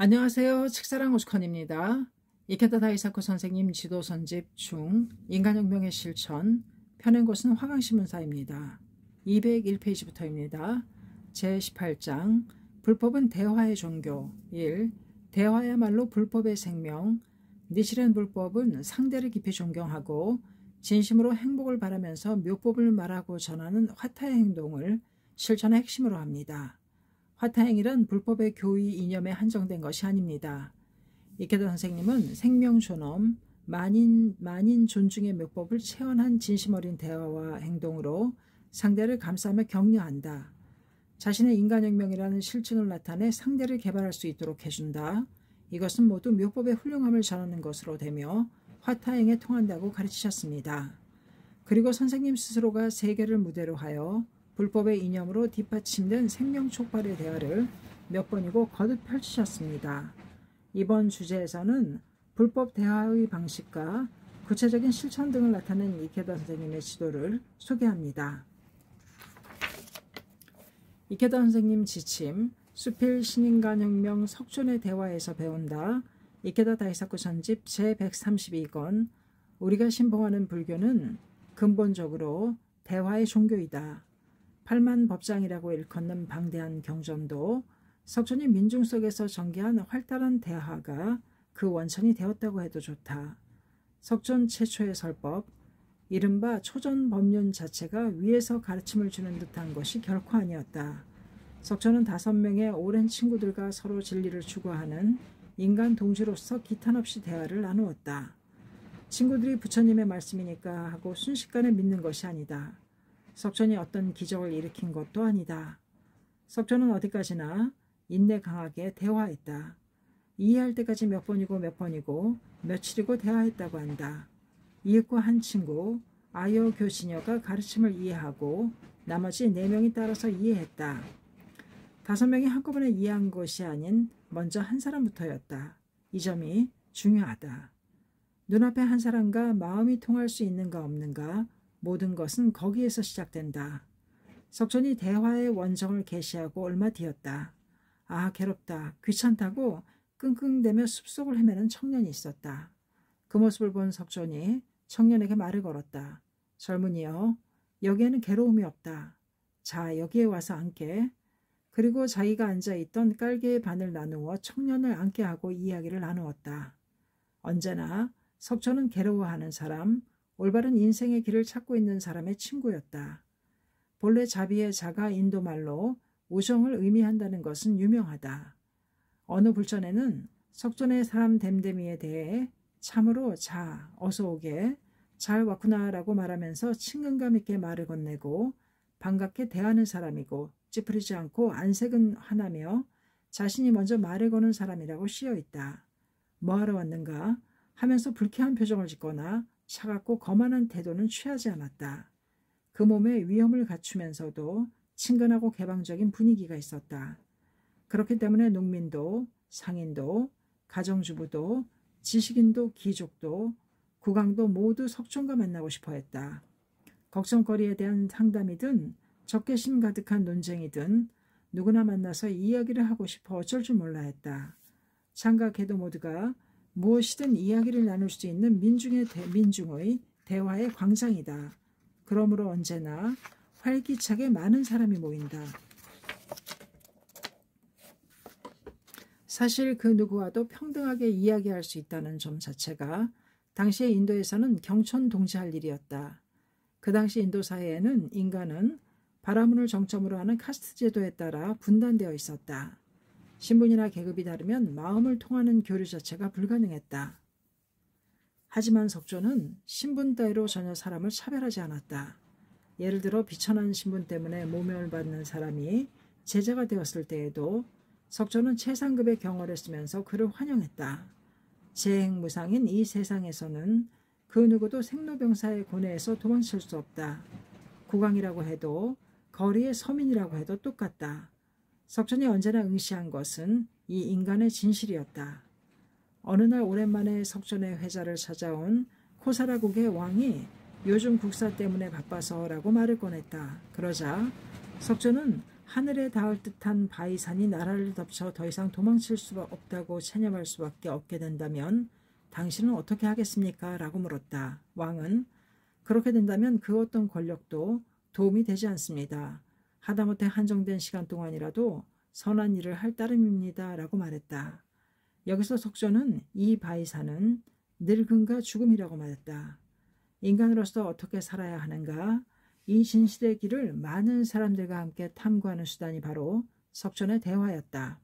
안녕하세요. 칙사랑 오스컨입니다. 이케다 다이사쿠 선생님 지도선집 중 인간혁명의 실천, 펴낸 곳은 화강신문사입니다. 201페이지부터입니다. 제18장 불법은 대화의 종교 1. 대화야말로 불법의 생명. 니치렌 불법은 상대를 깊이 존경하고 진심으로 행복을 바라면서 묘법을 말하고 전하는 화타의 행동을 실천의 핵심으로 합니다. 화타행위란 불법의 교의 이념에 한정된 것이 아닙니다. 이케다 선생님은 생명존엄, 만인 존중의 묘법을 체언한 진심 어린 대화와 행동으로 상대를 감싸며 격려한다. 자신의 인간혁명이라는 실증을 나타내 상대를 개발할 수 있도록 해준다. 이것은 모두 묘법의 훌륭함을 전하는 것으로 되며 화타행에 통한다고 가르치셨습니다. 그리고 선생님 스스로가 세계를 무대로 하여 불법의 이념으로 뒷받침된 생명 촉발의 대화를 몇 번이고 거듭 펼치셨습니다. 이번 주제에서는 불법 대화의 방식과 구체적인 실천 등을 나타낸 이케다 선생님의 지도를 소개합니다. 이케다 선생님 지침, 수필 신인간혁명 석존의 대화에서 배운다. 이케다 다이사쿠 전집 제132권. 우리가 신봉하는 불교는 근본적으로 대화의 종교이다. 8만 법장이라고 일컫는 방대한 경전도 석존이 민중 속에서 전개한 활달한 대화가 그 원천이 되었다고 해도 좋다. 석존 최초의 설법, 이른바 초전 법륜 자체가 위에서 가르침을 주는 듯한 것이 결코 아니었다. 석존은 5명의 오랜 친구들과 서로 진리를 추구하는 인간 동지로서 기탄 없이 대화를 나누었다. 친구들이 부처님의 말씀이니까 하고 순식간에 믿는 것이 아니다. 석존이 어떤 기적을 일으킨 것도 아니다. 석존은 어디까지나 인내 강하게 대화했다. 이해할 때까지 몇 번이고 며칠이고 대화했다고 한다. 이윽고 한 친구 아요 교신여가 가르침을 이해하고 나머지 4명이 따라서 이해했다. 5명이 한꺼번에 이해한 것이 아닌 먼저 한 사람부터였다. 이 점이 중요하다. 눈앞에 한 사람과 마음이 통할 수 있는가 없는가, 모든 것은 거기에서 시작된다. 석존이 대화의 원정을 계시하고 얼마 뒤였다. 아, 괴롭다, 귀찮다고 끙끙대며 숲속을 헤매는 청년이 있었다. 그 모습을 본 석존이 청년에게 말을 걸었다. 젊은이여, 여기에는 괴로움이 없다. 자, 여기에 와서 앉게. 그리고 자기가 앉아있던 깔개의 반을 나누어 청년을 앉게 하고 이야기를 나누었다. 언제나 석존은 괴로워하는 사람, 올바른 인생의 길을 찾고 있는 사람의 친구였다. 본래 자비의 자가 인도말로 우정을 의미한다는 것은 유명하다. 어느 불전에는 석존의 사람 됨됨이에 대해 참으로 자, 어서 오게, 잘 왔구나 라고 말하면서 친근감 있게 말을 건네고 반갑게 대하는 사람이고 찌푸리지 않고 안색은 하나며 자신이 먼저 말을 거는 사람이라고 씌어있다. 뭐하러 왔는가 하면서 불쾌한 표정을 짓거나 차갑고 거만한 태도는 취하지 않았다. 그 몸에 위엄을 갖추면서도 친근하고 개방적인 분위기가 있었다. 그렇기 때문에 농민도, 상인도, 가정주부도, 지식인도, 귀족도, 국왕도 모두 석존과 만나고 싶어 했다. 걱정거리에 대한 상담이든 적개심 가득한 논쟁이든 누구나 만나서 이야기를 하고 싶어 어쩔 줄 몰라 했다. 장각해도 모두가 무엇이든 이야기를 나눌 수 있는 민중의 대화의 광장이다. 그러므로 언제나 활기차게 많은 사람이 모인다. 사실 그 누구와도 평등하게 이야기할 수 있다는 점 자체가 당시의 인도에서는 경천동지할 일이었다. 그 당시 인도 사회에는 인간은 바라문을 정점으로 하는 카스트 제도에 따라 분단되어 있었다. 신분이나 계급이 다르면 마음을 통하는 교류 자체가 불가능했다. 하지만 석존은 신분 따위로 전혀 사람을 차별하지 않았다. 예를 들어 비천한 신분 때문에 모멸받는 사람이 제자가 되었을 때에도 석존은 최상급의 경어를 쓰면서 그를 환영했다. 재행무상인 이 세상에서는 그 누구도 생로병사의 고뇌에서 도망칠 수 없다. 국왕이라고 해도 거리의 서민이라고 해도 똑같다. 석존이 언제나 응시한 것은 이 인간의 진실이었다. 어느 날 오랜만에 석존의 회자를 찾아온 코사라국의 왕이 요즘 국사 때문에 바빠서 라고 말을 꺼냈다. 그러자 석존은 하늘에 닿을 듯한 바위산이 나라를 덮쳐 더 이상 도망칠 수 없다고 체념할 수밖에 없게 된다면 당신은 어떻게 하겠습니까? 라고 물었다. 왕은 그렇게 된다면 그 어떤 권력도 도움이 되지 않습니다. 하다못해 한정된 시간 동안이라도 선한 일을 할 따름입니다. 라고 말했다. 여기서 석조는 이 바위산은 늙음과 죽음이라고 말했다. 인간으로서 어떻게 살아야 하는가? 이 진실의 길을 많은 사람들과 함께 탐구하는 수단이 바로 석존의 대화였다.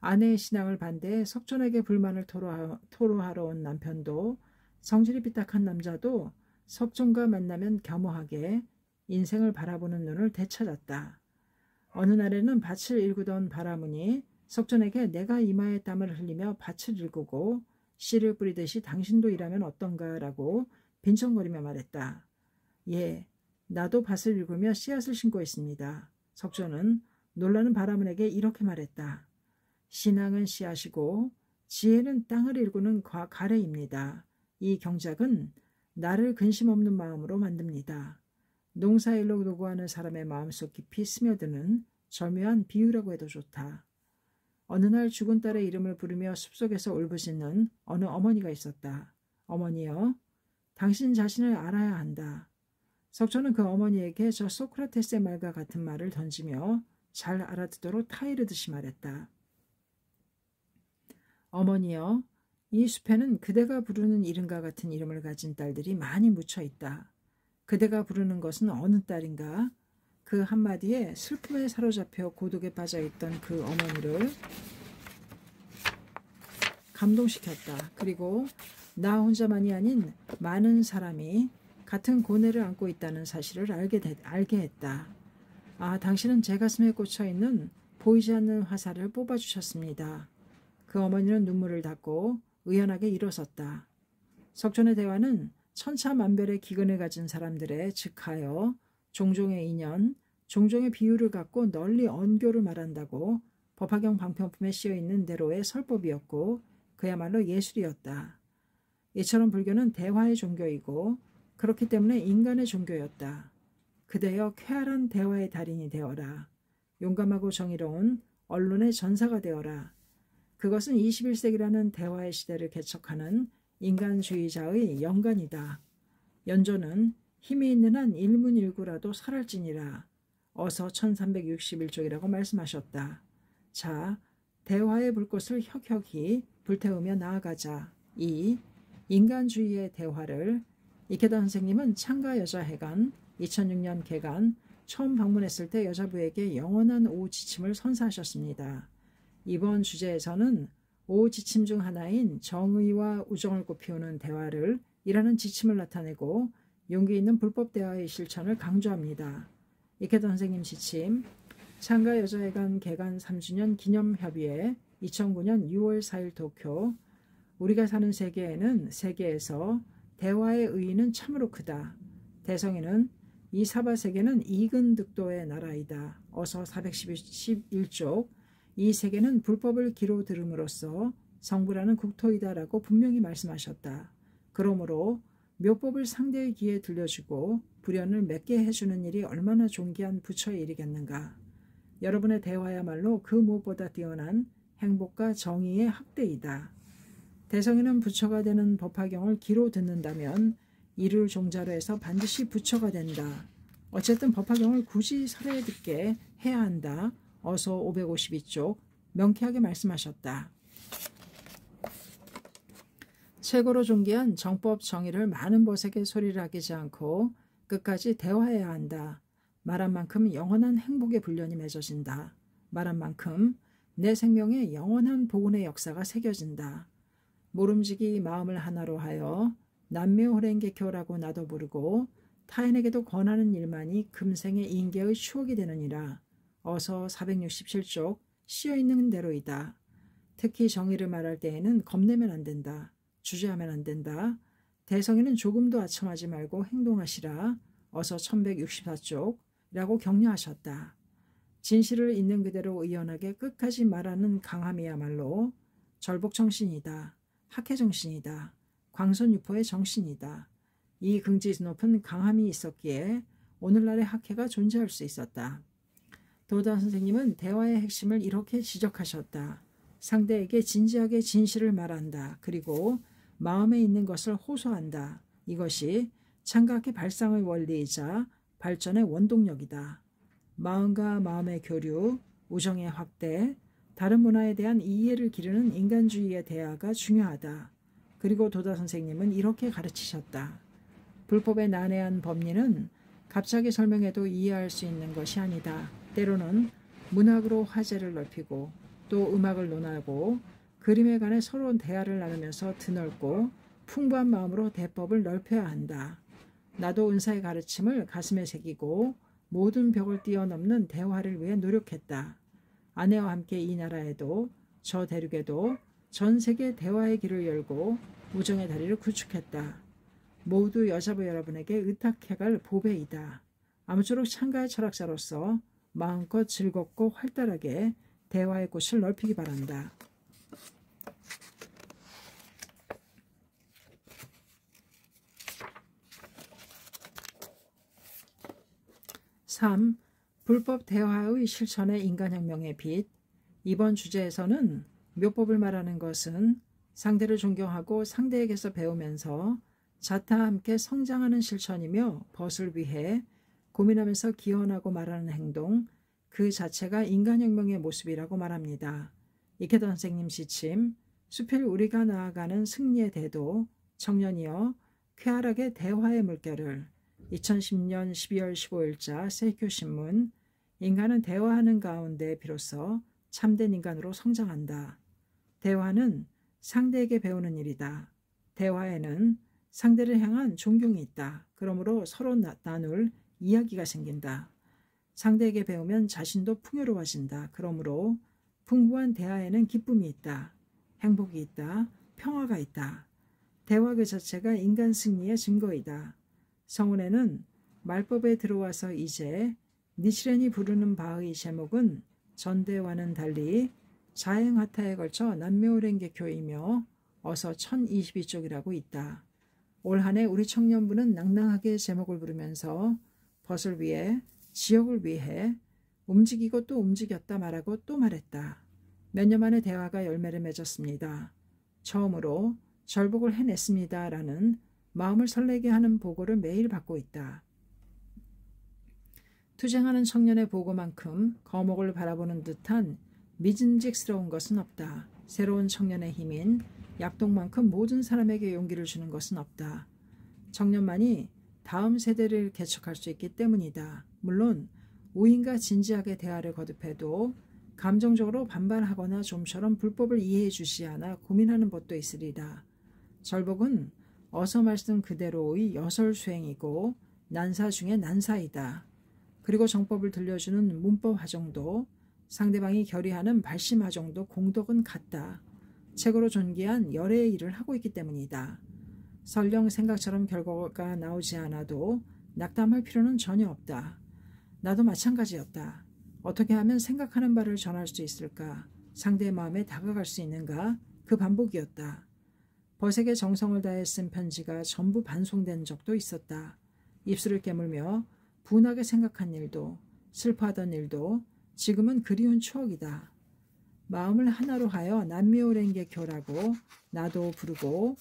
아내의 신앙을 반대해 석존에게 불만을 토로하러 온 남편도 성질이 삐딱한 남자도 석존과 만나면 겸허하게 인생을 바라보는 눈을 되찾았다. 어느 날에는 밭을 일구던 바라문이 석존에게 내가 이마에 땀을 흘리며 밭을 일구고 씨를 뿌리듯이 당신도 일하면 어떤가 라고 빈정거리며 말했다. 예, 나도 밭을 일구며 씨앗을 심고 있습니다. 석조는 놀라는 바라문에게 이렇게 말했다. 신앙은 씨앗이고 지혜는 땅을 일구는 가래입니다. 이 경작은 나를 근심 없는 마음으로 만듭니다. 농사일로 노고하는 사람의 마음속 깊이 스며드는 절묘한 비유라고 해도 좋다. 어느 날 죽은 딸의 이름을 부르며 숲속에서 울부짖는 어느 어머니가 있었다. 어머니여, 당신 자신을 알아야 한다. 석조는 그 어머니에게 저 소크라테스의 말과 같은 말을 던지며 잘 알아듣도록 타이르듯이 말했다. 어머니여, 이 숲에는 그대가 부르는 이름과 같은 이름을 가진 딸들이 많이 묻혀 있다. 그대가 부르는 것은 어느 딸인가? 그 한마디에 슬픔에 사로잡혀 고독에 빠져있던 그 어머니를 감동시켰다. 그리고 나 혼자만이 아닌 많은 사람이 같은 고뇌를 안고 있다는 사실을 알게 했다. 아, 당신은 제 가슴에 꽂혀있는 보이지 않는 화살을 뽑아주셨습니다. 그 어머니는 눈물을 닦고 의연하게 일어섰다. 석존의 대화는 천차만별의 기근을 가진 사람들의 즉하여 종종의 인연, 종종의 비유를 갖고 널리 언교를 말한다고 법화경 방편품에 씌어있는 대로의 설법이었고 그야말로 예술이었다. 이처럼 불교는 대화의 종교이고 그렇기 때문에 인간의 종교였다. 그대여 쾌활한 대화의 달인이 되어라. 용감하고 정의로운 언론의 전사가 되어라. 그것은 21세기라는 대화의 시대를 개척하는 인간주의자의 영간이다. 연조는 힘이 있는 한 일문일구라도 설할지니라. 어서 1361쪽이라고 말씀하셨다. 자, 대화의 불꽃을 혁혁히 불태우며 나아가자. 이 인간주의의 대화를 이케다 선생님은 창가 여자회관 2006년 개관 처음 방문했을 때 여자부에게 영원한 오후 지침을 선사하셨습니다. 이번 주제에서는 오후 지침 중 하나인 정의와 우정을 꽃피우는 대화를 이라는 지침을 나타내고 용기 있는 불법 대화의 실천을 강조합니다. 이케다 선생님 지침 창가 여자회관 개관 3주년 기념협의회 2009년 6월 4일 도쿄 우리가 사는 세계에서 대화의 의의는 참으로 크다. 대성이는 이 사바세계는 이근득도의 나라이다. 어서 411쪽 이 세계는 불법을 기로 들음으로써 성불하는 국토이다라고 분명히 말씀하셨다. 그러므로 묘법을 상대의 귀에 들려주고 불연을 맺게 해주는 일이 얼마나 존귀한 부처의 일이겠는가. 여러분의 대화야말로 그 무엇보다 뛰어난 행복과 정의의 학대이다. 대성이는 부처가 되는 법화경을 귀로 듣는다면 이를 종자로 해서 반드시 부처가 된다. 어쨌든 법화경을 굳이 설에 듣게 해야 한다. 어서 552쪽 명쾌하게 말씀하셨다. 최고로 존귀한 정법 정의를 많은 벗에게 소리를 아끼지 않고 끝까지 대화해야 한다. 말한 만큼 영원한 행복의 불련이 맺어진다. 말한 만큼 내 생명에 영원한 복운의 역사가 새겨진다. 모름지기 마음을 하나로 하여 남묘호랭개교라고 나도 부르고 타인에게도 권하는 일만이 금생의 인계의 추억이 되느니라. 어서 467쪽 씌어있는 대로이다. 특히 정의를 말할 때에는 겁내면 안 된다. 주저하면 안 된다. 대성에는 조금도 아첨하지 말고 행동하시라. 어서 1164쪽이라고 격려하셨다. 진실을 있는 그대로 의연하게 끝까지 말하는 강함이야말로 절복정신이다. 학해정신이다. 광선유포의 정신이다. 이 긍지 높은 강함이 있었기에 오늘날의 학회가 존재할 수 있었다. 도다 선생님은 대화의 핵심을 이렇게 지적하셨다. 상대에게 진지하게 진실을 말한다. 그리고 마음에 있는 것을 호소한다. 이것이 창각의 발상의 원리이자 발전의 원동력이다. 마음과 마음의 교류, 우정의 확대, 다른 문화에 대한 이해를 기르는 인간주의의 대화가 중요하다. 그리고 도다 선생님은 이렇게 가르치셨다. 불법의 난해한 법리는 갑자기 설명해도 이해할 수 있는 것이 아니다. 때로는 문학으로 화제를 넓히고 또 음악을 논하고 그림에 관해 서로 대화를 나누면서 드넓고 풍부한 마음으로 대법을 넓혀야 한다. 나도 은사의 가르침을 가슴에 새기고 모든 벽을 뛰어넘는 대화를 위해 노력했다. 아내와 함께 이 나라에도 저 대륙에도 전 세계 대화의 길을 열고 우정의 다리를 구축했다. 모두 여자부 여러분에게 의탁해갈 보배이다. 아무쪼록 창가의 철학자로서 마음껏 즐겁고 활달하게 대화의 꽃을 넓히기 바란다. 3. 불법 대화의 실천의 인간혁명의 빛. 이번 주제에서는 묘법을 말하는 것은 상대를 존경하고 상대에게서 배우면서 자타와 함께 성장하는 실천이며 벗을 위해 고민하면서 기원하고 말하는 행동, 그 자체가 인간혁명의 모습이라고 말합니다. 이케다 선생님 지침, 수필 우리가 나아가는 승리의 대도, 청년이여 쾌활하게 대화의 물결을 2010년 12월 15일자 세이쿄신문. 인간은 대화하는 가운데 비로소 참된 인간으로 성장한다. 대화는 상대에게 배우는 일이다. 대화에는 상대를 향한 존경이 있다. 그러므로 서로 나눌 이야기가 생긴다. 상대에게 배우면 자신도 풍요로워진다. 그러므로 풍부한 대화에는 기쁨이 있다. 행복이 있다. 평화가 있다. 대화 그 자체가 인간 승리의 증거이다. 성운에는 말법에 들어와서 이제 니치렌이 부르는 바의 제목은 전대와는 달리 자행하타에 걸쳐 남묘랭개교이며 어서 1022쪽이라고 있다. 올 한 해 우리 청년부는 낭낭하게 제목을 부르면서 벗을 위해 지역을 위해 움직이고 또 움직였다 말하고 또 말했다. 몇 년 만에 대화가 열매를 맺었습니다. 처음으로 절복을 해냈습니다. 라는 마음을 설레게 하는 보고를 매일 받고 있다. 투쟁하는 청년의 보고만큼 거목을 바라보는 듯한 믿음직스러운 것은 없다. 새로운 청년의 힘인 약동만큼 모든 사람에게 용기를 주는 것은 없다. 청년만이 다음 세대를 개척할 수 있기 때문이다. 물론 우인과 진지하게 대화를 거듭해도 감정적으로 반발하거나 좀처럼 불법을 이해해 주지 않아 고민하는 법도 있으리라. 절복은 어서 말씀 그대로의 여설수행이고 난사 중에 난사이다. 그리고 정법을 들려주는 문법 화정도 상대방이 결의하는 발심 화정도 공덕은 같다. 책으로 존귀한 열애의 일을 하고 있기 때문이다. 설령 생각처럼 결과가 나오지 않아도 낙담할 필요는 전혀 없다. 나도 마찬가지였다. 어떻게 하면 생각하는 바를 전할 수 있을까? 상대의 마음에 다가갈 수 있는가? 그 반복이었다. 벗에게 정성을 다해 쓴 편지가 전부 반송된 적도 있었다. 입술을 깨물며 분하게 생각한 일도 슬퍼하던 일도 지금은 그리운 추억이다. 마음을 하나로 하여 남묘랭개교라고 나도 부르고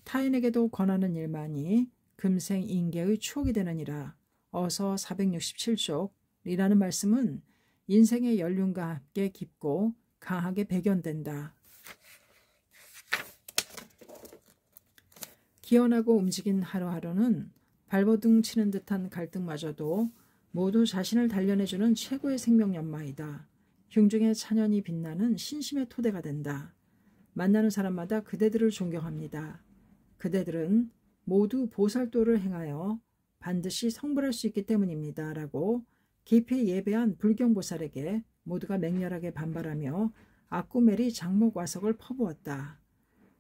타인에게도 권하는 일만이 금생 인계의 추억이 되느니라. 어서 467쪽이라는 말씀은 인생의 연륜과 함께 깊고 강하게 배견된다. 기원하고 움직인 하루하루는 발버둥 치는 듯한 갈등마저도 모두 자신을 단련해주는 최고의 생명연마이다. 흉중의 찬연이 빛나는 신심의 토대가 된다. 만나는 사람마다 그대들을 존경합니다. 그대들은 모두 보살도를 행하여 반드시 성불할 수 있기 때문입니다. 라고 깊이 예배한 불경보살에게 모두가 맹렬하게 반발하며 아꾸메리 장목화석을 퍼부었다.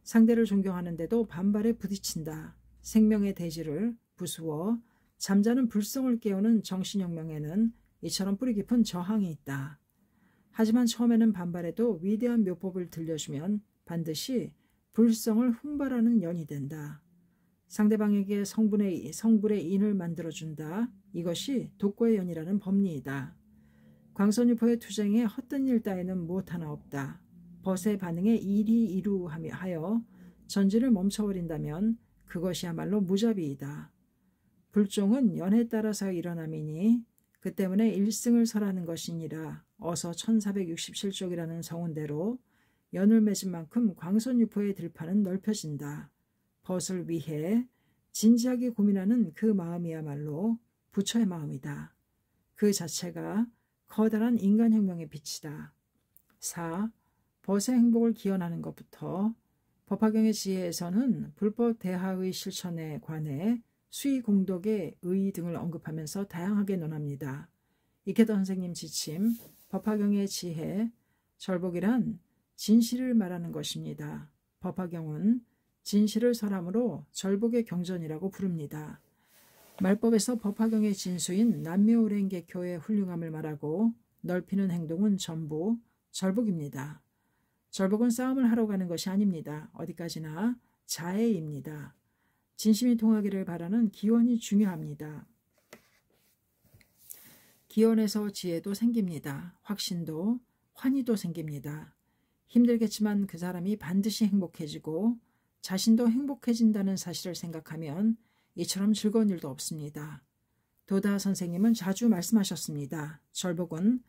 상대를 존경하는데도 반발에 부딪힌다. 생명의 대지를 부수어 잠자는 불성을 깨우는 정신혁명에는 이처럼 뿌리 깊은 저항이 있다. 하지만 처음에는 반발해도 위대한 묘법을 들려주면 반드시 불성을 훈발하는 연이 된다. 상대방에게 성불의 인을 만들어준다. 이것이 독고의 연이라는 법리이다. 광선유포의 투쟁에 헛된 일 따위는 무엇 하나 없다. 벗의 반응에 이리이루하여 전진을 멈춰버린다면 그것이야말로 무자비이다. 불종은 연에 따라서 일어남이니 그 때문에 일승을 설하는 것이니라. 어서 1467쪽이라는 성운대로 연을 맺은 만큼 광선유포의 들판은 넓혀진다. 벗을 위해 진지하게 고민하는 그 마음이야말로 부처의 마음이다. 그 자체가 커다란 인간혁명의 빛이다. 4. 벗의 행복을 기원하는 것부터 법화경의 지혜에서는 불법 대하의 실천에 관해 수의 공덕의 의 등을 언급하면서 다양하게 논합니다. 이케다 선생님 지침, 법화경의 지혜, 절복이란 진실을 말하는 것입니다. 법화경은 진실을 설함으로 절복의 경전이라고 부릅니다. 말법에서 법화경의 진수인 남묘오랭개교의 훌륭함을 말하고 넓히는 행동은 전부 절복입니다. 절복은 싸움을 하러 가는 것이 아닙니다. 어디까지나 자해입니다. 진심이 통하기를 바라는 기원이 중요합니다. 기원에서 지혜도 생깁니다. 확신도 환희도 생깁니다. 힘들겠지만 그 사람이 반드시 행복해지고 자신도 행복해진다는 사실을 생각하면 이처럼 즐거운 일도 없습니다. 도다 선생님은 자주 말씀하셨습니다. 절복은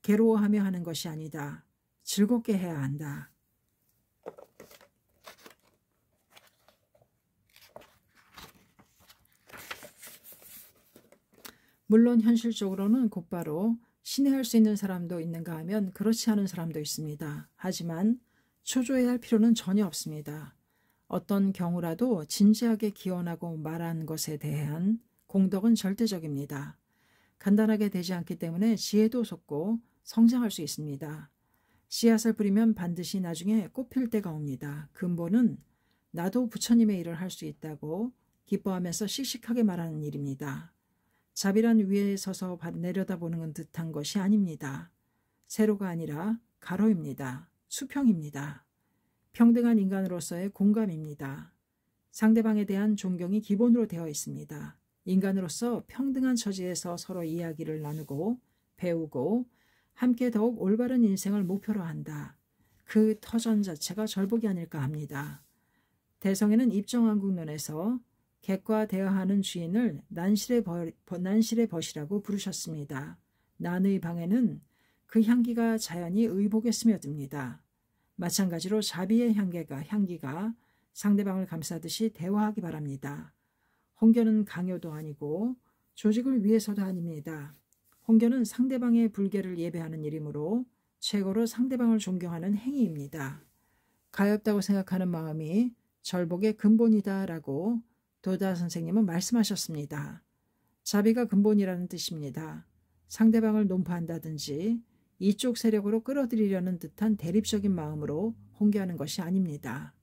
괴로워하며 하는 것이 아니다. 즐겁게 해야 한다. 물론 현실적으로는 곧바로 신뢰할 수 있는 사람도 있는가 하면 그렇지 않은 사람도 있습니다. 하지만 초조해야 할 필요는 전혀 없습니다. 어떤 경우라도 진지하게 기원하고 말한 것에 대한 공덕은 절대적입니다. 간단하게 되지 않기 때문에 지혜도 솟고 성장할 수 있습니다. 씨앗을 뿌리면 반드시 나중에 꽃필 때가 옵니다. 근본은 나도 부처님의 일을 할 수 있다고 기뻐하면서 씩씩하게 말하는 일입니다. 자비란 위에 서서 내려다보는 듯한 것이 아닙니다. 세로가 아니라 가로입니다. 수평입니다. 평등한 인간으로서의 공감입니다. 상대방에 대한 존경이 기본으로 되어 있습니다. 인간으로서 평등한 처지에서 서로 이야기를 나누고 배우고 함께 더욱 올바른 인생을 목표로 한다. 그 터전 자체가 절복이 아닐까 합니다. 대성에는 입정왕국론에서 객과 대화하는 주인을 난실의 벗이라고 부르셨습니다. 난의 방에는 그 향기가 자연히 의복에 스며듭니다. 마찬가지로 자비의 향기가 상대방을 감싸듯이 대화하기 바랍니다. 홍견은 강요도 아니고 조직을 위해서도 아닙니다. 홍견은 상대방의 불계를 예배하는 일이므로 최고로 상대방을 존경하는 행위입니다. 가엾다고 생각하는 마음이 절복의 근본이다라고 도다 선생님은 말씀하셨습니다. 자비가 근본이라는 뜻입니다. 상대방을 논파한다든지 이쪽 세력으로 끌어들이려는 듯한 대립적인 마음으로 홍계하는 것이 아닙니다.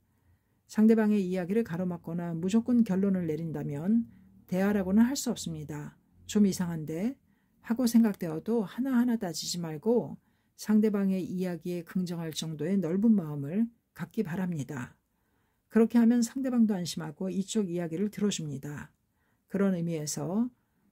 상대방의 이야기를 가로막거나 무조건 결론을 내린다면 대화라고는 할 수 없습니다. 좀 이상한데 하고 생각되어도 하나하나 따지지 말고 상대방의 이야기에 긍정할 정도의 넓은 마음을 갖기 바랍니다. 그렇게 하면 상대방도 안심하고 이쪽 이야기를 들어줍니다. 그런 의미에서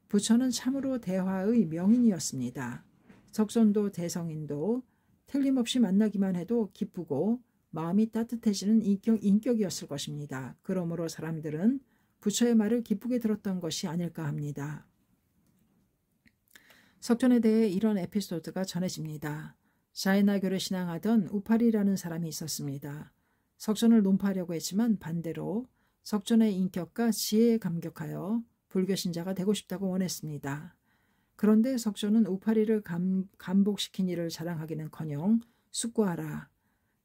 부처는 참으로 대화의 명인이었습니다. 석존도 대성인도 틀림없이 만나기만 해도 기쁘고 마음이 따뜻해지는 인격이었을 것입니다. 그러므로 사람들은 부처의 말을 기쁘게 들었던 것이 아닐까 합니다. 석존에 대해 이런 에피소드가 전해집니다. 자이나교를 신앙하던 우파리라는 사람이 있었습니다. 석존을 논파하려고 했지만 반대로 석존의 인격과 지혜에 감격하여 불교 신자가 되고 싶다고 원했습니다. 그런데 석존은 우파리를 감복시킨 일을 자랑하기는커녕 숙고하라.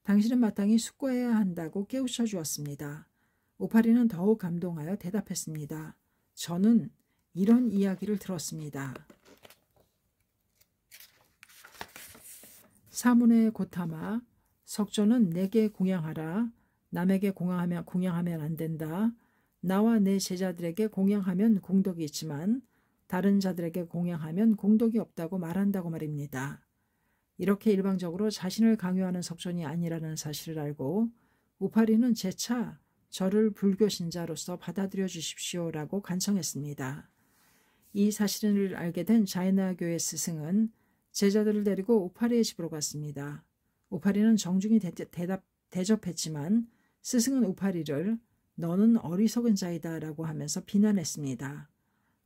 당신은 마땅히 숙고해야 한다고 깨우쳐 주었습니다. 우파리는 더욱 감동하여 대답했습니다. 저는 이런 이야기를 들었습니다. 사문의 고타마 석존은 내게 공양하라. 남에게 공양하면 안 된다. 나와 내 제자들에게 공양하면 공덕이 있지만 다른 자들에게 공양하면 공덕이 없다고 말한다고 말입니다. 이렇게 일방적으로 자신을 강요하는 석존이 아니라는 사실을 알고 우파리는 재차 저를 불교 신자로서 받아들여 주십시오라고 간청했습니다. 이 사실을 알게 된 자이나교의 스승은 제자들을 데리고 우파리의 집으로 갔습니다. 우파리는 정중히 대접했지만 스승은 우파리를 너는 어리석은 자이다 라고 하면서 비난했습니다.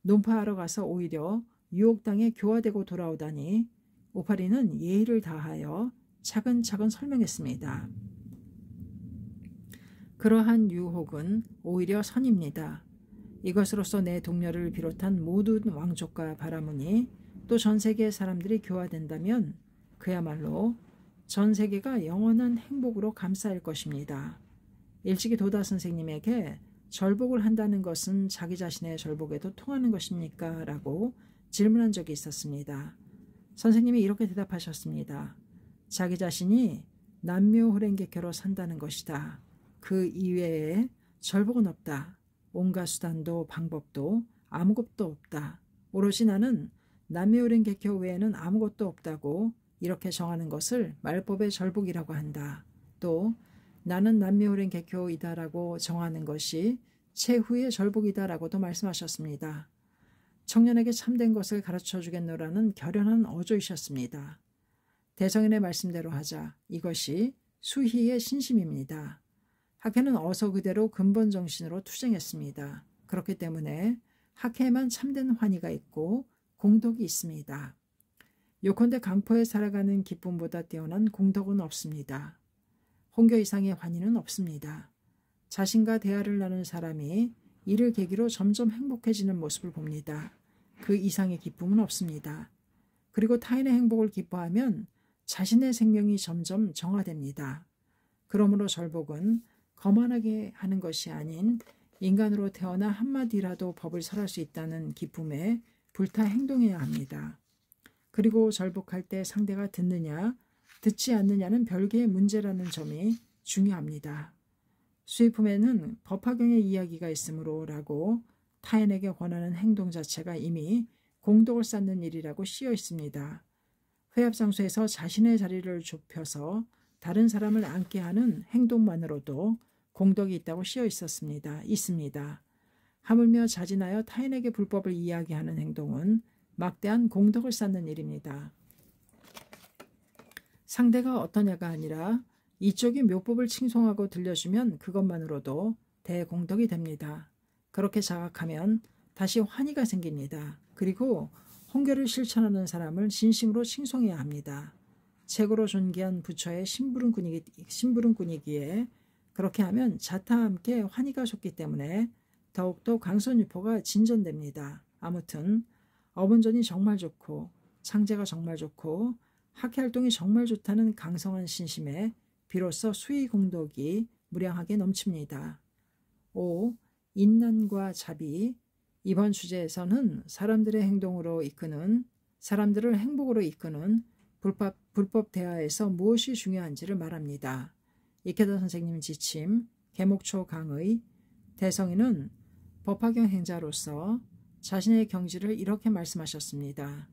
논파하러 가서 오히려 유혹당해 교화되고 돌아오다니 우파리는 예의를 다하여 차근차근 설명했습니다. 그러한 유혹은 오히려 선입니다. 이것으로서 내 동료를 비롯한 모든 왕족과 바라무니 또 전 세계의 사람들이 교화된다면 그야말로 전 세계가 영원한 행복으로 감싸일 것입니다. 일찍이 도다 선생님에게 절복을 한다는 것은 자기 자신의 절복에도 통하는 것입니까? 라고 질문한 적이 있었습니다. 선생님이 이렇게 대답하셨습니다. 자기 자신이 남묘호랭개교로 산다는 것이다. 그 이외에 절복은 없다. 온갖 수단도 방법도 아무것도 없다. 오로지 나는 남묘호랭개교 외에는 아무것도 없다고 이렇게 정하는 것을 말법의 절복이라고 한다. 또 나는 남묘호랭개교이다라고 정하는 것이 최후의 절복이다라고도 말씀하셨습니다. 청년에게 참된 것을 가르쳐 주겠노라는 결연한 어조이셨습니다. 대성인의 말씀대로 하자 이것이 수희의 신심입니다. 학회는 어서 그대로 근본 정신으로 투쟁했습니다. 그렇기 때문에 학회에만 참된 환희가 있고 공덕이 있습니다. 요컨대 강포에 살아가는 기쁨보다 뛰어난 공덕은 없습니다. 홍교 이상의 환희는 없습니다. 자신과 대화를 나눈 사람이 이를 계기로 점점 행복해지는 모습을 봅니다. 그 이상의 기쁨은 없습니다. 그리고 타인의 행복을 기뻐하면 자신의 생명이 점점 정화됩니다. 그러므로 절복은 거만하게 하는 것이 아닌 인간으로 태어나 한마디라도 법을 설할 수 있다는 기쁨에 불타 행동해야 합니다. 그리고 절복할 때 상대가 듣느냐 듣지 않느냐는 별개의 문제라는 점이 중요합니다. 수의품에는 법화경의 이야기가 있으므로 라고 타인에게 권하는 행동 자체가 이미 공덕을 쌓는 일이라고 쓰여 있습니다. 회합장소에서 자신의 자리를 좁혀서 다른 사람을 앉게 하는 행동만으로도 공덕이 있다고 쓰여 있습니다. 하물며 자진하여 타인에게 불법을 이야기하는 행동은 막대한 공덕을 쌓는 일입니다. 상대가 어떠냐가 아니라 이쪽이 묘법을 칭송하고 들려주면 그것만으로도 대공덕이 됩니다. 그렇게 자각하면 다시 환희가 생깁니다. 그리고 홍교를 실천하는 사람을 진심으로 칭송해야 합니다. 최고로 존귀한 부처의 심부름꾼이기에 그렇게 하면 자타와 함께 환희가 솟기 때문에 더욱더 강선유포가 진전됩니다. 아무튼 어분전이 정말 좋고 창제가 정말 좋고 학회활동이 정말 좋다는 강성한 신심에 비로소 수의공덕이 무량하게 넘칩니다. 5. 인난과 자비. 이번 주제에서는 사람들을 행복으로 이끄는 불법 대화에서 무엇이 중요한지를 말합니다. 이케다 선생님 지침, 계목초 강의. 대성인은 법화경 행자로서 자신의 경지를 이렇게 말씀하셨습니다.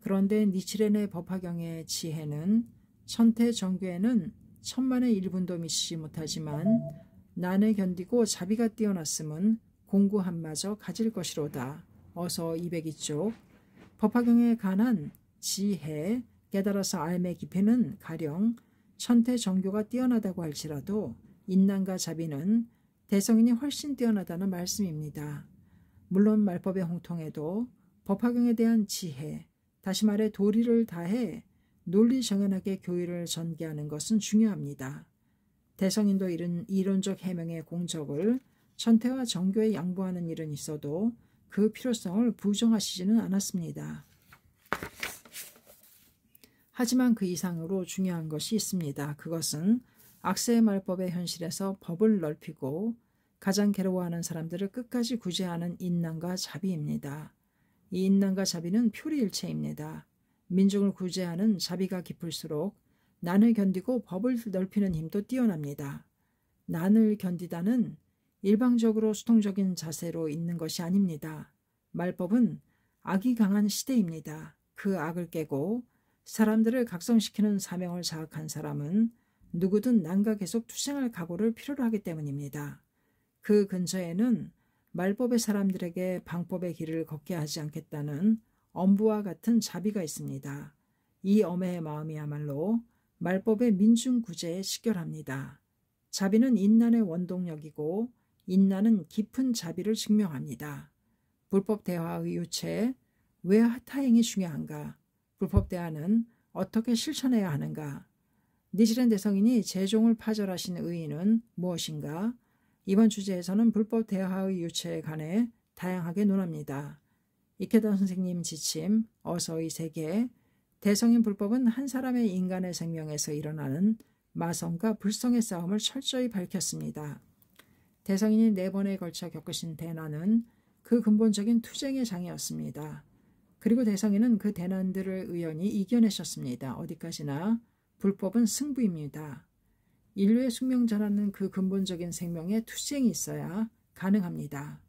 그런데 니치렌의 법화경의 지혜는 천태정교에는 천만의 1분도 미치지 못하지만 난을 견디고 자비가 뛰어났음은 공구한마저 가질 것이로다. 어서 202쪽. 법화경에 관한 지혜, 깨달아서 알매 깊이는 가령 천태정교가 뛰어나다고 할지라도 인난과 자비는 대성인이 훨씬 뛰어나다는 말씀입니다. 물론 말법의 홍통에도 법화경에 대한 지혜, 다시 말해 도리를 다해 논리정연하게 교의를 전개하는 것은 중요합니다. 대성인도 이론적 해명의 공적을 천태와 정교에 양보하는 일은 있어도 그 필요성을 부정하시지는 않았습니다. 하지만 그 이상으로 중요한 것이 있습니다. 그것은 악세의 말법의 현실에서 법을 넓히고 가장 괴로워하는 사람들을 끝까지 구제하는 인난과 자비입니다. 이 인난과 자비는 표리일체입니다. 민중을 구제하는 자비가 깊을수록 난을 견디고 법을 넓히는 힘도 뛰어납니다. 난을 견디다는 일방적으로 수동적인 자세로 있는 것이 아닙니다. 말법은 악이 강한 시대입니다. 그 악을 깨고 사람들을 각성시키는 사명을 자각한 사람은 누구든 난과 계속 투쟁할 각오를 필요로 하기 때문입니다. 그 근처에는 말법의 사람들에게 방법의 길을 걷게 하지 않겠다는 엄부와 같은 자비가 있습니다. 이 엄해의 마음이야말로 말법의 민중구제에 직결합니다. 자비는 인난의 원동력이고 인난은 깊은 자비를 증명합니다. 불법 대화의 유체, 왜 타행이 중요한가? 불법 대화는 어떻게 실천해야 하는가? 니치렌 대성인이 제종을 파절하신 의의는 무엇인가? 이번 주제에서는 불법 대화의 유체에 관해 다양하게 논합니다. 이케다 선생님 지침, 어서의 세계, 대성인 불법은 한 사람의 인간의 생명에서 일어나는 마성과 불성의 싸움을 철저히 밝혔습니다. 대성인이 4번에 걸쳐 겪으신 대난은 그 근본적인 투쟁의 장이었습니다. 그리고 대성인은 그 대난들을 의연히 이겨내셨습니다. 어디까지나 불법은 승부입니다. 인류의 숙명전하는 그 근본적인 생명에 투쟁이 있어야 가능합니다.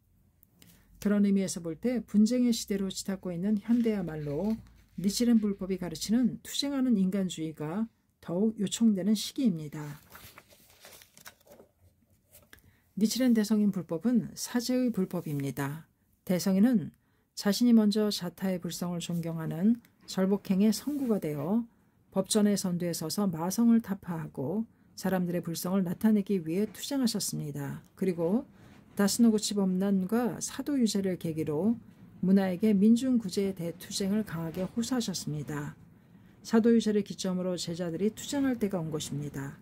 그런 의미에서 볼 때 분쟁의 시대로 치닫고 있는 현대야말로 니치렌 불법이 가르치는 투쟁하는 인간주의가 더욱 요청되는 시기입니다. 니치렌 대성인 불법은 사제의 불법입니다. 대성인은 자신이 먼저 자타의 불성을 존경하는 절복행의 성구가 되어 법전의 선두에 서서 마성을 타파하고 사람들의 불성을 나타내기 위해 투쟁하셨습니다. 그리고 다스노구치 법난과 사도유제를 계기로 문화에게 민중구제의 대투쟁을 강하게 호소하셨습니다. 사도유제를 기점으로 제자들이 투쟁할 때가 온 것입니다.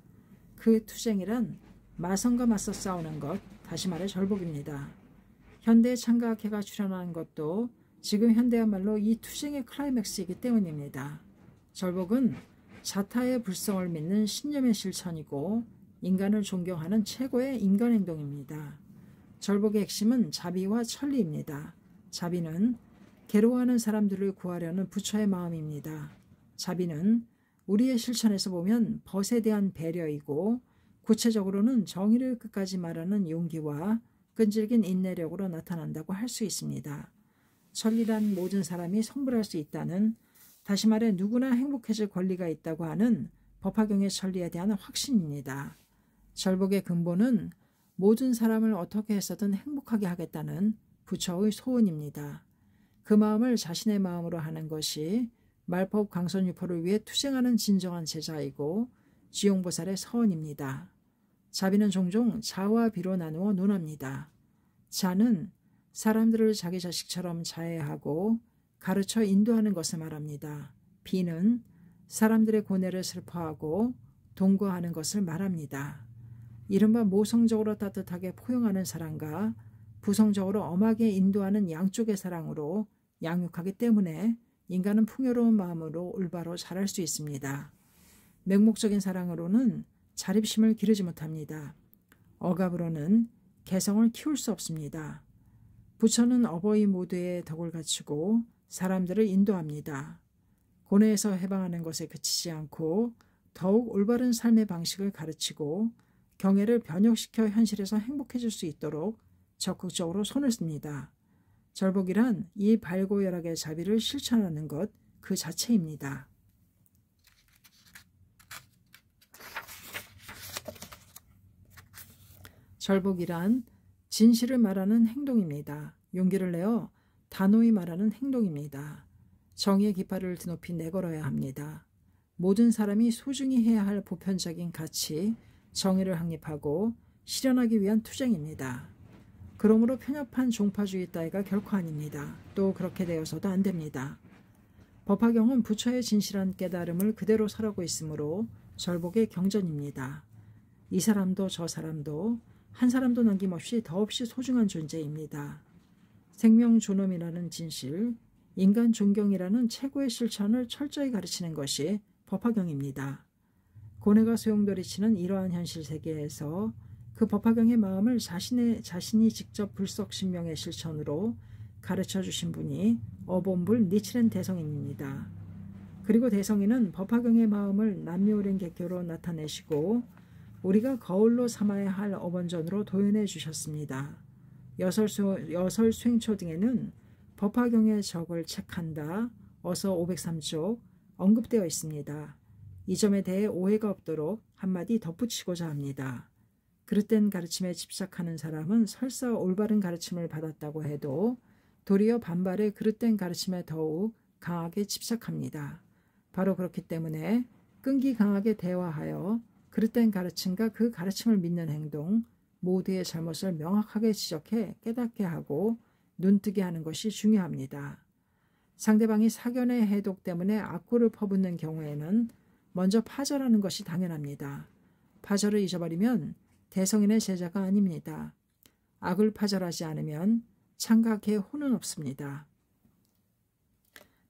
그 투쟁이란 마성과 맞서 싸우는 것, 다시 말해 절복입니다. 현대 창가학회가 출현한 것도 지금 현대야말로 이 투쟁의 클라이맥스이기 때문입니다. 절복은 자타의 불성을 믿는 신념의 실천이고 인간을 존경하는 최고의 인간행동입니다. 절복의 핵심은 자비와 천리입니다. 자비는 괴로워하는 사람들을 구하려는 부처의 마음입니다. 자비는 우리의 실천에서 보면 벗에 대한 배려이고 구체적으로는 정의를 끝까지 말하는 용기와 끈질긴 인내력으로 나타난다고 할 수 있습니다. 천리란 모든 사람이 성불할 수 있다는, 다시 말해 누구나 행복해질 권리가 있다고 하는 법화경의 천리에 대한 확신입니다. 절복의 근본은 모든 사람을 어떻게 해서든 행복하게 하겠다는 부처의 소원입니다. 그 마음을 자신의 마음으로 하는 것이 말법 강선유포를 위해 투쟁하는 진정한 제자이고 지용보살의 서원입니다. 자비는 종종 자와 비로 나누어 논합니다. 자는 사람들을 자기 자식처럼 자애하고 가르쳐 인도하는 것을 말합니다. 비는 사람들의 고뇌를 슬퍼하고 동거하는 것을 말합니다. 이른바 모성적으로 따뜻하게 포용하는 사랑과 부성적으로 엄하게 인도하는 양쪽의 사랑으로 양육하기 때문에 인간은 풍요로운 마음으로 올바로 자랄 수 있습니다. 맹목적인 사랑으로는 자립심을 기르지 못합니다. 억압으로는 개성을 키울 수 없습니다. 부처는 어버이 모두의 덕을 갖추고 사람들을 인도합니다. 고뇌에서 해방하는 것에 그치지 않고 더욱 올바른 삶의 방식을 가르치고 경애를 변혁시켜 현실에서 행복해질 수 있도록 적극적으로 손을 씁니다. 절복이란 이 발고열악의 자비를 실천하는 것 그 자체입니다. 절복이란 진실을 말하는 행동입니다. 용기를 내어 단호히 말하는 행동입니다. 정의의 깃발을 드높이 내걸어야 합니다. 모든 사람이 소중히 해야 할 보편적인 가치, 정의를 확립하고 실현하기 위한 투쟁입니다. 그러므로 편협한 종파주의 따위가 결코 아닙니다. 또 그렇게 되어서도 안 됩니다. 법화경은 부처의 진실한 깨달음을 그대로 설하고 있으므로 절복의 경전입니다. 이 사람도 저 사람도 한 사람도 남김없이 더없이 소중한 존재입니다. 생명 존엄이라는 진실, 인간 존경이라는 최고의 실천을 철저히 가르치는 것이 법화경입니다. 고뇌가 소용돌이치는 이러한 현실 세계에서 그 법화경의 마음을 자신이 직접 불석신명의 실천으로 가르쳐 주신 분이 어본불 니치렌 대성인입니다. 그리고 대성인은 법화경의 마음을 남묘오랜 객교로 나타내시고 우리가 거울로 삼아야 할 어본전으로 도연해 주셨습니다. 여설수행초 등에는 법화경의 적을 책한다, 어서 503쪽 언급되어 있습니다. 이 점에 대해 오해가 없도록 한마디 덧붙이고자 합니다. 그릇된 가르침에 집착하는 사람은 설사 올바른 가르침을 받았다고 해도 도리어 반발의 그릇된 가르침에 더욱 강하게 집착합니다. 바로 그렇기 때문에 끈기 강하게 대화하여 그릇된 가르침과 그 가르침을 믿는 행동 모두의 잘못을 명확하게 지적해 깨닫게 하고 눈뜨게 하는 것이 중요합니다. 상대방이 사견의 해독 때문에 악구를 퍼붓는 경우에는 먼저 파절하는 것이 당연합니다. 파절을 잊어버리면 대성인의 제자가 아닙니다. 악을 파절하지 않으면 창각의 혼은 없습니다.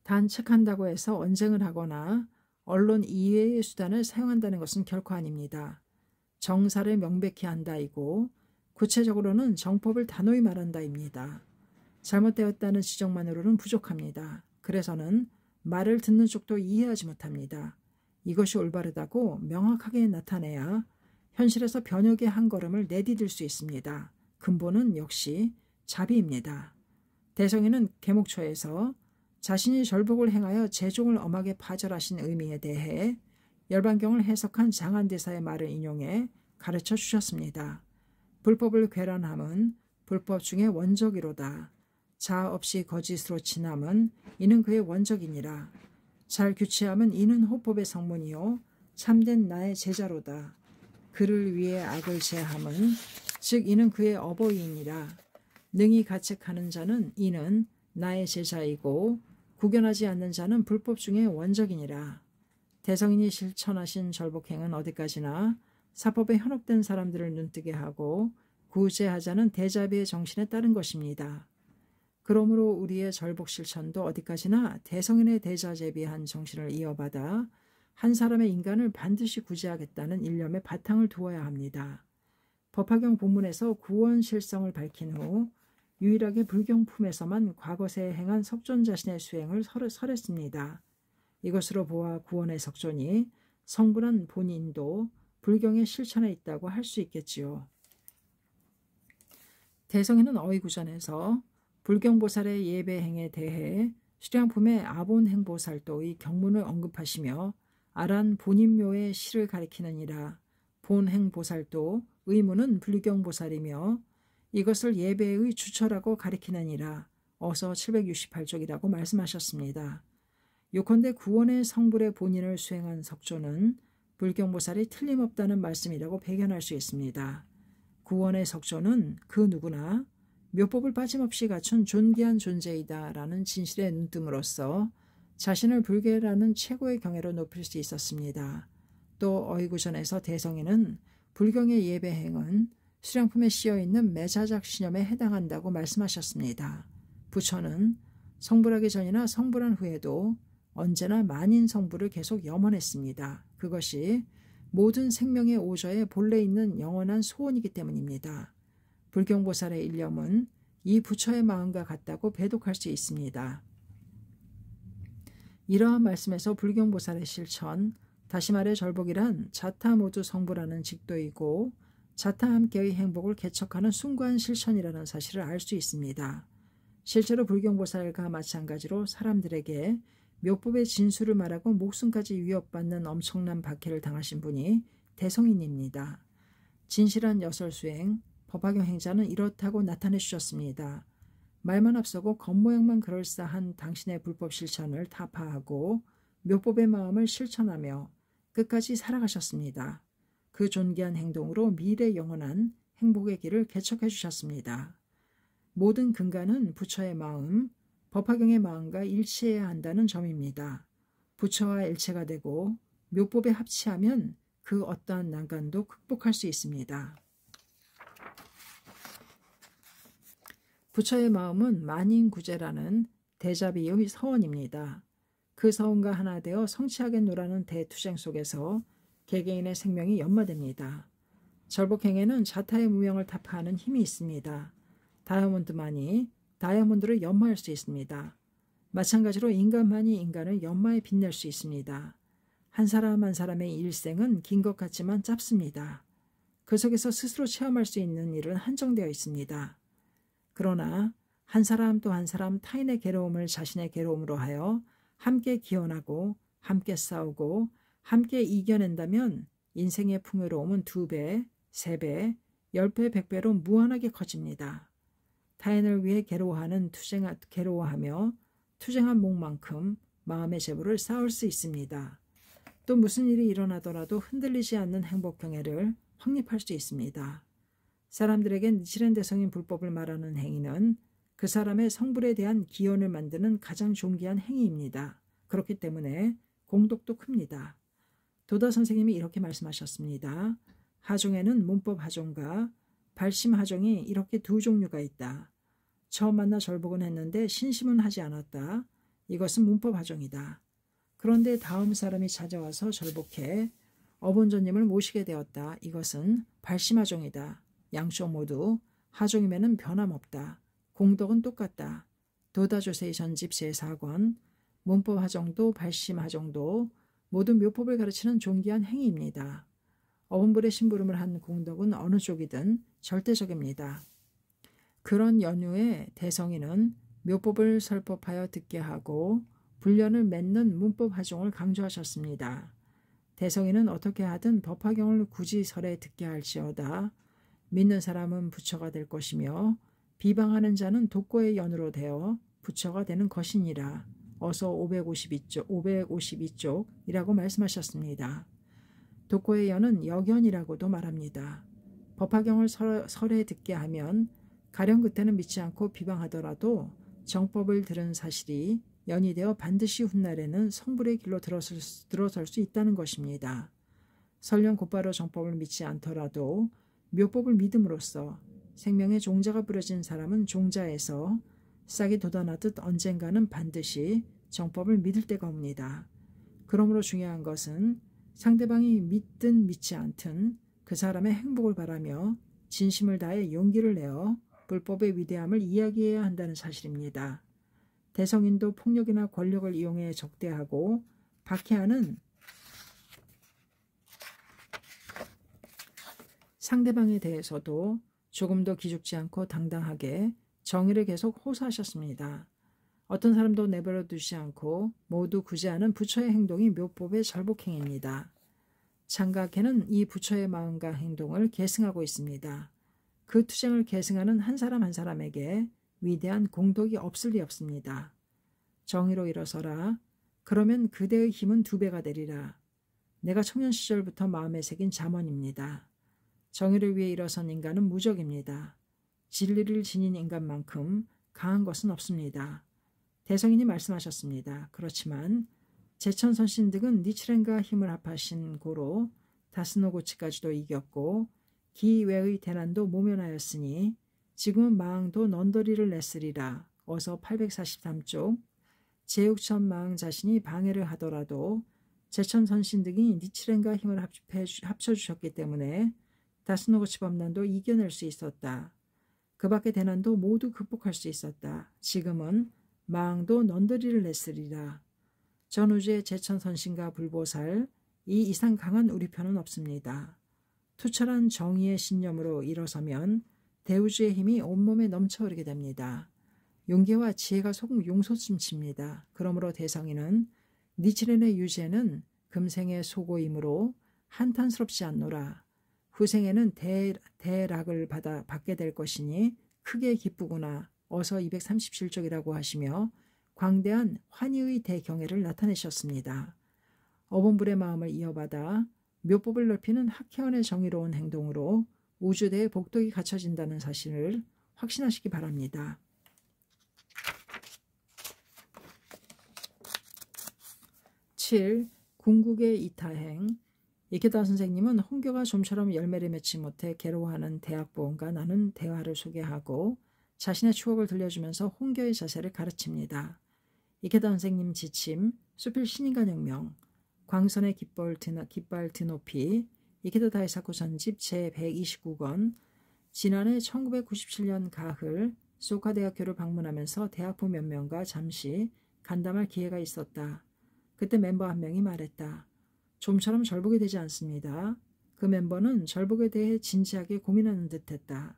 단 책한다고 해서 언쟁을 하거나 언론 이외의 수단을 사용한다는 것은 결코 아닙니다. 정사를 명백히 한다이고 구체적으로는 정법을 단호히 말한다입니다. 잘못되었다는 지적만으로는 부족합니다. 그래서는 말을 듣는 쪽도 이해하지 못합니다. 이것이 올바르다고 명확하게 나타내야 현실에서 변혁의 한 걸음을 내디딜 수 있습니다. 근본은 역시 자비입니다. 대성인은 계목초에서 자신이 절복을 행하여 재종을 엄하게 파절하신 의미에 대해 열반경을 해석한 장안대사의 말을 인용해 가르쳐 주셨습니다. 불법을 괴란함은 불법 중에 원적이로다. 자 없이 거짓으로 친함은 이는 그의 원적이니라. 잘 규치함은 이는 호법의 성문이요 참된 나의 제자로다. 그를 위해 악을 제함은 즉 이는 그의 어버이니라. 능히 가책하는 자는 이는 나의 제자이고 구견하지 않는 자는 불법 중에 원적이니라. 대성인이 실천하신 절복행은 어디까지나 사법에 현혹된 사람들을 눈뜨게 하고 구제하자는 대자비의 정신에 따른 것입니다. 그러므로 우리의 절복 실천도 어디까지나 대성인의 대자재비한 정신을 이어받아 한 사람의 인간을 반드시 구제하겠다는 일념에 바탕을 두어야 합니다. 법화경 본문에서 구원 실성을 밝힌 후 유일하게 불경품에서만 과거세에 행한 석존 자신의 수행을 설했습니다. 이것으로 보아 구원의 석존이 성불한 본인도 불경의 실천에 있다고 할 수 있겠지요. 대성인은 어이구전에서 불경보살의 예배행에 대해 수량품의 아본행보살도의 경문을 언급하시며 아란 본인묘의 시를 가리키느니라. 본행보살도 의문은 불경보살이며 이것을 예배의 주처라고 가리키느니라. 어서 768쪽이라고 말씀하셨습니다. 요컨대 구원의 성불의 본인을 수행한 석조는 불경보살이 틀림없다는 말씀이라고 배견할 수 있습니다. 구원의 석조는 그 누구나 묘법을 빠짐없이 갖춘 존귀한 존재이다라는 진실에 눈뜸으로써 자신을 불교라는 최고의 경애로 높일 수 있었습니다. 또 어이구전에서 대성인은 불경의 예배행은 수량품에 씌어있는 매자작 신념에 해당한다고 말씀하셨습니다. 부처는 성불하기 전이나 성불한 후에도 언제나 만인 성불을 계속 염원했습니다. 그것이 모든 생명의 오저에 본래 있는 영원한 소원이기 때문입니다. 불경보살의 일념은 이 부처의 마음과 같다고 배독할 수 있습니다. 이러한 말씀에서 불경보살의 실천, 다시 말해 절복이란 자타 모두 성불하는 직도이고 자타 함께의 행복을 개척하는 숭고한 실천이라는 사실을 알 수 있습니다. 실제로 불경보살과 마찬가지로 사람들에게 묘법의 진술을 말하고 목숨까지 위협받는 엄청난 박해를 당하신 분이 대성인입니다. 진실한 여설수행, 법화경 행자는 이렇다고 나타내 주셨습니다. 말만 앞서고 겉모양만 그럴싸한 당신의 불법 실천을 타파하고 묘법의 마음을 실천하며 끝까지 살아가셨습니다. 그 존귀한 행동으로 미래 영원한 행복의 길을 개척해 주셨습니다. 모든 근간은 부처의 마음, 법화경의 마음과 일치해야 한다는 점입니다. 부처와 일체가 되고 묘법에 합치하면 그 어떠한 난간도 극복할 수 있습니다. 부처의 마음은 만인구제라는 대자비의 서원입니다. 그 서원과 하나 되어 성취하겠노라는 대투쟁 속에서 개개인의 생명이 연마됩니다. 절복행에는 자타의 무명을 타파하는 힘이 있습니다. 다이아몬드만이 다이아몬드를 연마할 수 있습니다. 마찬가지로 인간만이 인간을 연마에 빛낼 수 있습니다. 한 사람 한 사람의 일생은 긴 것 같지만 짧습니다. 그 속에서 스스로 체험할 수 있는 일은 한정되어 있습니다. 그러나 한 사람 또 한 사람 타인의 괴로움을 자신의 괴로움으로 하여 함께 기원하고 함께 싸우고 함께 이겨낸다면 인생의 풍요로움은 2배, 3배, 10배, 100배로 무한하게 커집니다. 타인을 위해 괴로워하며 투쟁한 목만큼 마음의 재물을 쌓을 수 있습니다. 또 무슨 일이 일어나더라도 흔들리지 않는 행복 경애를 확립할 수 있습니다. 사람들에겐 니치렌 대성인 불법을 말하는 행위는 그 사람의 성불에 대한 기원을 만드는 가장 존귀한 행위입니다. 그렇기 때문에 공덕도 큽니다. 도다 선생님이 이렇게 말씀하셨습니다. 하종에는 문법 하종과 발심 하종이 이렇게 두 종류가 있다. 처음 만나 절복은 했는데 신심은 하지 않았다. 이것은 문법 하종이다. 그런데 다음 사람이 찾아와서 절복해 어본전님을 모시게 되었다. 이것은 발심 하종이다. 양쪽 모두 하종임에는 변함없다. 공덕은 똑같다. 도다조세의 전집 제4권 문법 하종도 발심 하종도 모두 묘법을 가르치는 존귀한 행위입니다. 어분불에 심부름을 한 공덕은 어느 쪽이든 절대적입니다. 그런 연유에 대성인은 묘법을 설법하여 듣게 하고 불련을 맺는 문법 하종을 강조하셨습니다. 대성인은 어떻게 하든 법화경을 굳이 설에 듣게 할지어다. 믿는 사람은 부처가 될 것이며 비방하는 자는 독고의 연으로 되어 부처가 되는 것이니라. 어서 552쪽이라고 말씀하셨습니다. 독고의 연은 역연이라고도 말합니다. 법화경을 설에 듣게 하면 가령 그때는 믿지 않고 비방하더라도 정법을 들은 사실이 연이 되어 반드시 훗날에는 성불의 길로 들어설 수 있다는 것입니다. 설령 곧바로 정법을 믿지 않더라도 묘법을 믿음으로써 생명의 종자가 부러진 사람은 종자에서 싹이 돋아나듯 언젠가는 반드시 정법을 믿을 때가 옵니다. 그러므로 중요한 것은 상대방이 믿든 믿지 않든 그 사람의 행복을 바라며 진심을 다해 용기를 내어 불법의 위대함을 이야기해야 한다는 사실입니다. 대성인도 폭력이나 권력을 이용해 적대하고 박해하는 상대방에 대해서도 조금도 기죽지 않고 당당하게 정의를 계속 호소하셨습니다. 어떤 사람도 내버려 두지 않고 모두 구제하는 부처의 행동이 묘법의 절복행입니다. 장각해는 이 부처의 마음과 행동을 계승하고 있습니다. 그 투쟁을 계승하는 한 사람 한 사람에게 위대한 공덕이 없을 리 없습니다. 정의로 일어서라. 그러면 그대의 힘은 2배가 되리라. 내가 청년 시절부터 마음에 새긴 잠언입니다. 정의를 위해 일어선 인간은 무적입니다. 진리를 지닌 인간만큼 강한 것은 없습니다. 대성인이 말씀하셨습니다. 그렇지만 제천선신 등은 니치렌과 힘을 합하신 고로 다스노고치까지도 이겼고 기외의 대난도 모면하였으니 지금은 망도 넌더리를 냈으리라. 어서 843쪽 제6천 망 자신이 방해를 하더라도 제천선신 등이 니치렌과 힘을 합쳐주셨기 때문에 다스노고치 범난도 이겨낼 수 있었다. 그 밖의 대난도 모두 극복할 수 있었다. 지금은 망도 넌더리를 냈으리라. 전우주의 제천선신과 불보살 이 이상 강한 우리 편은 없습니다. 투철한 정의의 신념으로 일어서면 대우주의 힘이 온몸에 넘쳐 흐르게 됩니다. 용기와 지혜가 용솟음칩니다. 그러므로 대성인은 니치렌의 유죄는 금생의 소고이므로 한탄스럽지 않노라. 후생에는 대락을 받게 될 것이니 크게 기쁘구나. 어서 237쪽이라고 하시며 광대한 환희의 대경애를 나타내셨습니다. 어본불의 마음을 이어받아 묘법을 넓히는 학회원의 정의로운 행동으로 우주대의 복덕이 갖춰진다는 사실을 확신하시기 바랍니다. 7. 궁극의 이타행. 이케다 선생님은 홍교가 좀처럼 열매를 맺지 못해 괴로워하는 대학보원과 나눈 대화를 소개하고 자신의 추억을 들려주면서 홍교의 자세를 가르칩니다. 이케다 선생님 지침, 수필 신인간혁명, 광선의 깃발 드높이, 이케다 다이사쿠 전집 제129권, 지난해 1997년 가을 소카대학교를 방문하면서 대학부 몇 명과 잠시 간담할 기회가 있었다. 그때 멤버 한 명이 말했다. 좀처럼 절복이 되지 않습니다. 그 멤버는 절복에 대해 진지하게 고민하는 듯했다.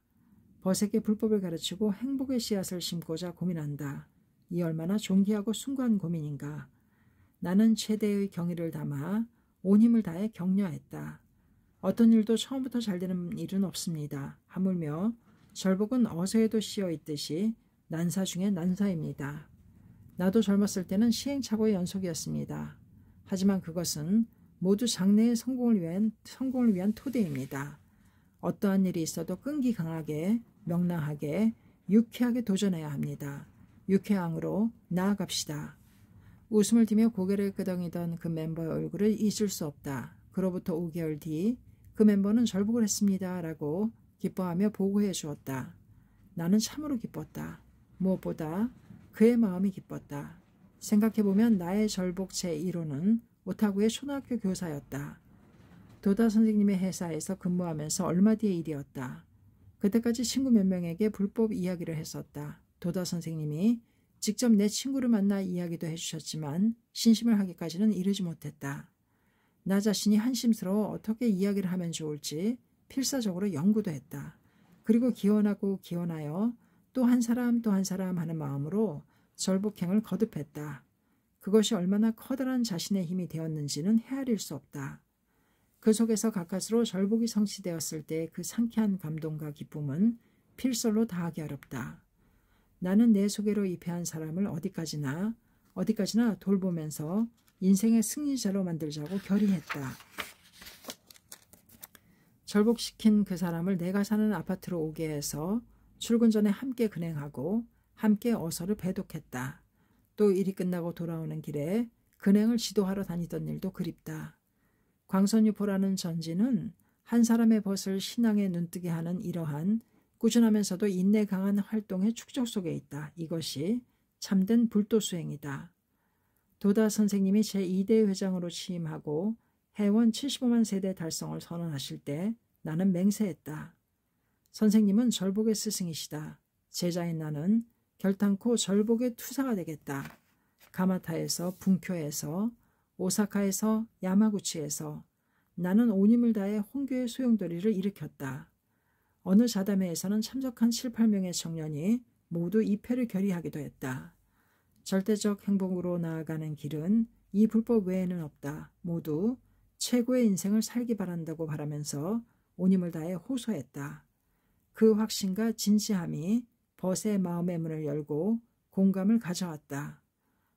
벗에게 불법을 가르치고 행복의 씨앗을 심고자 고민한다. 이 얼마나 존귀하고 숭고한 고민인가. 나는 최대의 경의를 담아 온 힘을 다해 격려했다. 어떤 일도 처음부터 잘 되는 일은 없습니다. 하물며 절복은 어서에도 씌어 있듯이 난사 중에 난사입니다. 나도 젊었을 때는 시행착오의 연속이었습니다. 하지만 그것은 모두 장래의 성공을 위한 토대입니다. 어떠한 일이 있어도 끈기 강하게, 명랑하게, 유쾌하게 도전해야 합니다. 유쾌함으로 나아갑시다. 웃음을 띠며 고개를 끄덕이던 그 멤버의 얼굴을 잊을 수 없다. 그로부터 5개월 뒤 그 멤버는 절복을 했습니다. 라고 기뻐하며 보고해 주었다. 나는 참으로 기뻤다. 무엇보다 그의 마음이 기뻤다. 생각해보면 나의 절복 제1호는 오타구의 초등학교 교사였다. 도다 선생님의 회사에서 근무하면서 얼마 뒤의 일이었다. 그때까지 친구 몇 명에게 불법 이야기를 했었다. 도다 선생님이 직접 내 친구를 만나 이야기도 해주셨지만 신심을 하기까지는 이르지 못했다. 나 자신이 한심스러워 어떻게 이야기를 하면 좋을지 필사적으로 연구도 했다. 그리고 기원하고 기원하여 또 한 사람 하는 마음으로 절복행을 거듭했다. 그것이 얼마나 커다란 자신의 힘이 되었는지는 헤아릴 수 없다. 그 속에서 가까스로 절복이 성취되었을 때 그 상쾌한 감동과 기쁨은 필설로 다하기 어렵다. 나는 내 소개로 입회한 사람을 어디까지나 돌보면서 인생의 승리자로 만들자고 결의했다. 절복시킨 그 사람을 내가 사는 아파트로 오게 해서 출근 전에 함께 근행하고 함께 어서를 배독했다. 또 일이 끝나고 돌아오는 길에 근행을 지도하러 다니던 일도 그립다. 광선유포라는 전지는 한 사람의 벗을 신앙에 눈뜨게 하는 이러한 꾸준하면서도 인내 강한 활동의 축적 속에 있다. 이것이 참된 불도수행이다. 도다 선생님이 제2대 회장으로 취임하고 회원 75만 세대 달성을 선언하실 때 나는 맹세했다. 선생님은 절복의 스승이시다. 제자인 나는 결탄코 절복의 투사가 되겠다. 가마타에서, 분쿄에서, 오사카에서, 야마구치에서 나는 온 힘을 다해 홍교의 소용돌이를 일으켰다. 어느 자담회에서는 참석한 7, 8명의 청년이 모두 입회를 결의하기도 했다. 절대적 행복으로 나아가는 길은 이 불법 외에는 없다. 모두 최고의 인생을 살기 바란다고 바라면서 온 힘을 다해 호소했다. 그 확신과 진지함이 벗의 마음의 문을 열고 공감을 가져왔다.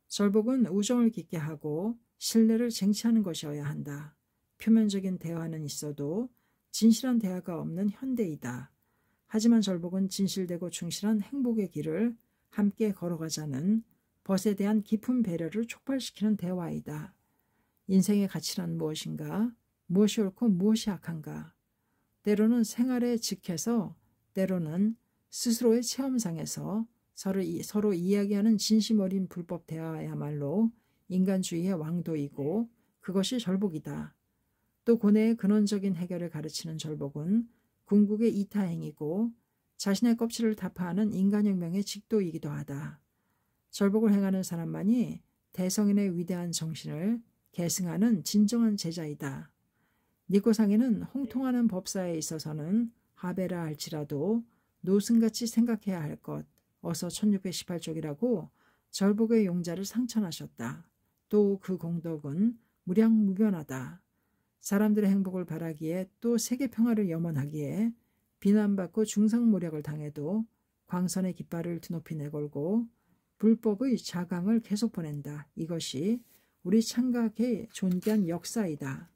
절복은 우정을 깊게 하고 신뢰를 쟁취하는 것이어야 한다. 표면적인 대화는 있어도 진실한 대화가 없는 현대이다. 하지만 절복은 진실되고 충실한 행복의 길을 함께 걸어가자는 벗에 대한 깊은 배려를 촉발시키는 대화이다. 인생의 가치란 무엇인가? 무엇이 옳고 무엇이 악한가? 때로는 생활에 직해서 때로는 스스로의 체험상에서 서로 이야기하는 진심 어린 불법 대화야말로 인간주의의 왕도이고 그것이 절복이다. 또 고뇌의 근원적인 해결을 가르치는 절복은 궁극의 이타행이고 자신의 껍질을 타파하는 인간혁명의 직도이기도 하다. 절복을 행하는 사람만이 대성인의 위대한 정신을 계승하는 진정한 제자이다. 니코상에는 홍통하는 법사에 있어서는 하베라 할지라도 노승같이 생각해야 할 것, 어서 1618쪽이라고 절복의 용자를 상천하셨다. 또 그 공덕은 무량무변하다. 사람들의 행복을 바라기에 또 세계 평화를 염원하기에 비난받고 중상모략을 당해도 광선의 깃발을 드높이 내걸고 불법의 자강을 계속 보낸다. 이것이 우리 창각의 존귀한 역사이다.